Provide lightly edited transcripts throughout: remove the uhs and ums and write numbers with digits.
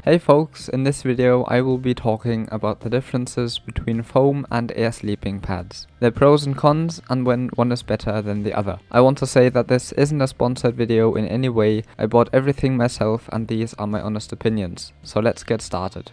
Hey folks, in this video I will be talking about the differences between foam and air sleeping pads, their pros and cons, and when one is better than the other. I want to say that this isn't a sponsored video in any way. I bought everything myself and these are my honest opinions. So let's get started.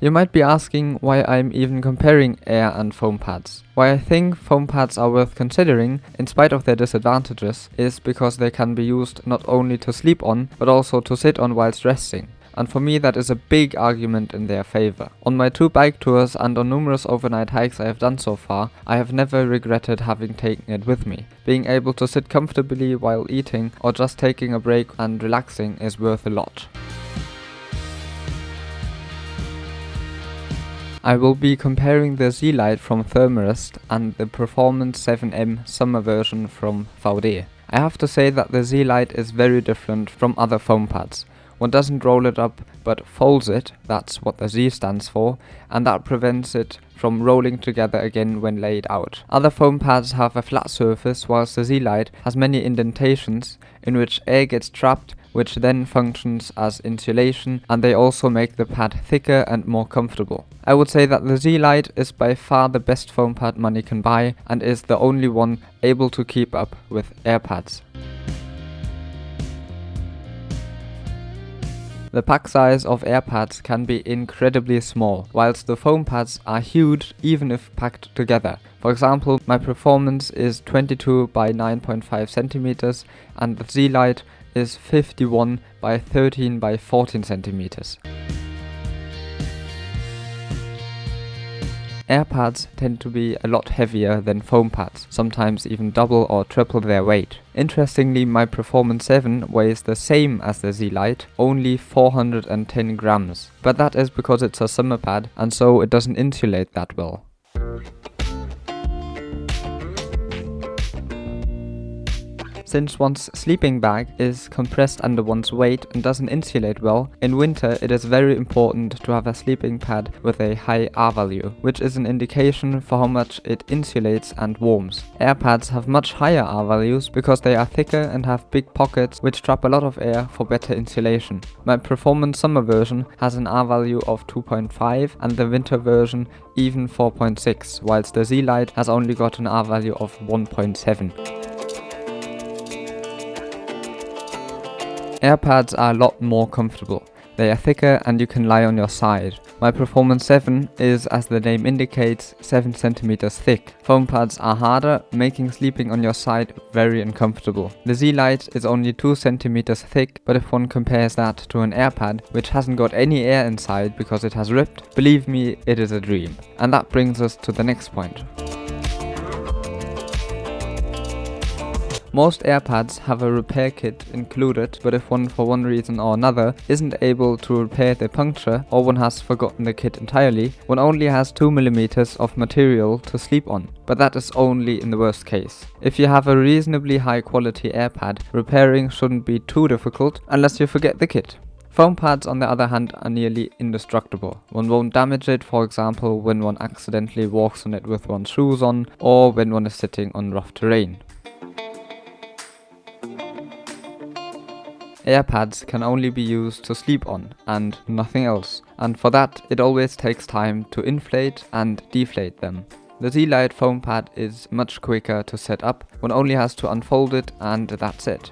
You might be asking why I'm even comparing air and foam pads. Why I think foam pads are worth considering, in spite of their disadvantages, is because they can be used not only to sleep on, but also to sit on whilst resting. And for me that is a big argument in their favor. On my 2 bike tours and on numerous overnight hikes I have done so far, I have never regretted having taken it with me. Being able to sit comfortably while eating or just taking a break and relaxing is worth a lot. I will be comparing the Z-Lite from Thermarest and the Performance 7M summer version from VD. I have to say that the Z-Lite is very different from other foam pads. One doesn't roll it up but folds it, that's what the Z stands for, and that prevents it from rolling together again when laid out. Other foam pads have a flat surface, whilst the Z-Lite has many indentations in which air gets trapped, which then functions as insulation, and they also make the pad thicker and more comfortable. I would say that the Z-Lite is by far the best foam pad money can buy and is the only one able to keep up with air pads. The pack size of air pads can be incredibly small, whilst the foam pads are huge even if packed together. For example, my Performance is 22 by 9.5 centimeters and the Z-Lite is 51 by 13 by 14 centimeters. Air pads tend to be a lot heavier than foam pads, sometimes even double or triple their weight. Interestingly, my Performance 7 weighs the same as the Z-Lite, only 410 grams. But that is because it's a summer pad and so it doesn't insulate that well. Since one's sleeping bag is compressed under one's weight and doesn't insulate well, in winter it is very important to have a sleeping pad with a high R value, which is an indication for how much it insulates and warms. Air pads have much higher R values because they are thicker and have big pockets which trap a lot of air for better insulation. My Performance summer version has an R value of 2.5 and the winter version even 4.6, whilst the Z-Lite has only got an R value of 1.7. Air pads are a lot more comfortable. They are thicker and you can lie on your side. My Performance 7 is, as the name indicates, 7 centimeters thick. Foam pads are harder, making sleeping on your side very uncomfortable. The Z-Lite is only 2 centimeters thick, but if one compares that to an air pad, which hasn't got any air inside because it has ripped, believe me, it is a dream. And that brings us to the next point. Most air pads have a repair kit included, but if one for one reason or another isn't able to repair the puncture or one has forgotten the kit entirely, one only has 2 mm of material to sleep on. But that is only in the worst case. If you have a reasonably high quality air pad, repairing shouldn't be too difficult unless you forget the kit. Foam pads on the other hand are nearly indestructible. One won't damage it, for example when one accidentally walks on it with one's shoes on or when one is sitting on rough terrain. Air pads can only be used to sleep on and nothing else, and for that it always takes time to inflate and deflate them. The Z-Lite foam pad is much quicker to set up, one only has to unfold it and that's it.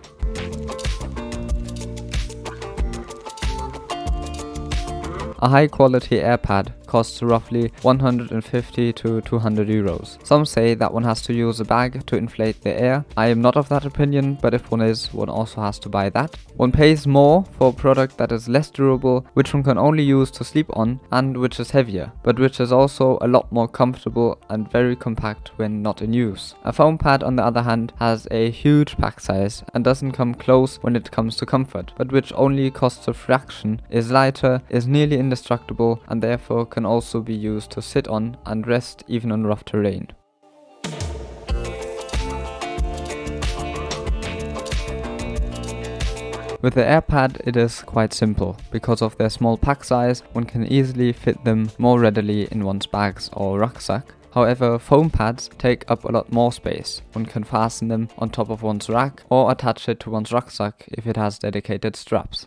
A high quality air pad costs roughly 150 to 200 euros. Some say that one has to use a bag to inflate the air. I am not of that opinion, but if one is, one also has to buy that. One pays more for a product that is less durable, which one can only use to sleep on and which is heavier, but which is also a lot more comfortable and very compact when not in use. A foam pad on the other hand has a huge pack size and doesn't come close when it comes to comfort, but which only costs a fraction, is lighter, is nearly indestructible and therefore can also be used to sit on and rest even on rough terrain. With the air pad it is quite simple. Because of their small pack size, one can easily fit them more readily in one's bags or rucksack. However, foam pads take up a lot more space. One can fasten them on top of one's rack or attach it to one's rucksack if it has dedicated straps.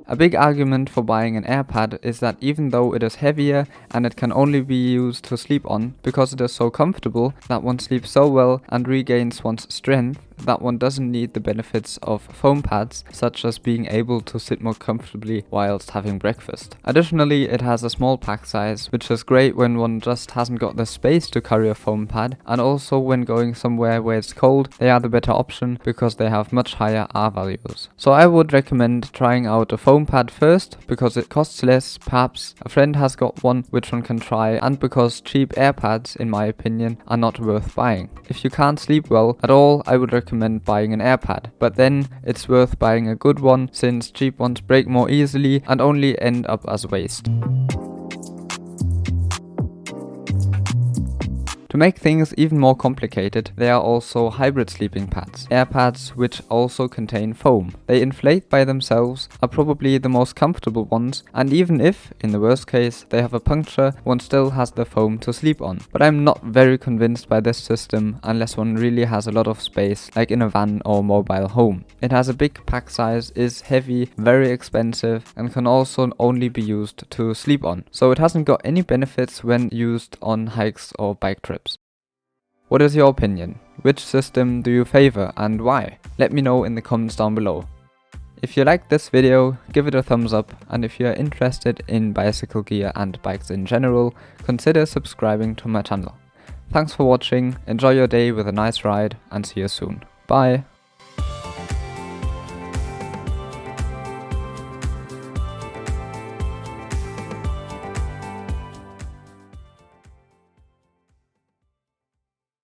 A big argument for buying an air pad is that even though it is heavier and it can only be used to sleep on, because it is so comfortable that one sleeps so well and regains one's strength, that one doesn't need the benefits of foam pads, such as being able to sit more comfortably whilst having breakfast. Additionally, it has a small pack size, which is great when one just hasn't got the space to carry a foam pad, and also when going somewhere where it's cold, they are the better option because they have much higher R values. So I would recommend trying out a foam pad first, because it costs less, perhaps a friend has got one which one can try, and because cheap air pads, in my opinion, are not worth buying. If you can't sleep well at all, I would recommend buying an air pad, but then it's worth buying a good one, since cheap ones break more easily and only end up as waste. To make things even more complicated, there are also hybrid sleeping pads, air pads which also contain foam. They inflate by themselves, are probably the most comfortable ones, and even if, in the worst case, they have a puncture, one still has the foam to sleep on. But I'm not very convinced by this system unless one really has a lot of space, like in a van or mobile home. It has a big pack size, is heavy, very expensive, and can also only be used to sleep on. So it hasn't got any benefits when used on hikes or bike trips. What is your opinion? Which system do you favor and why? Let me know in the comments down below. If you liked this video, give it a thumbs up, and if you are interested in bicycle gear and bikes in general, consider subscribing to my channel. Thanks for watching, enjoy your day with a nice ride, and see you soon. Bye!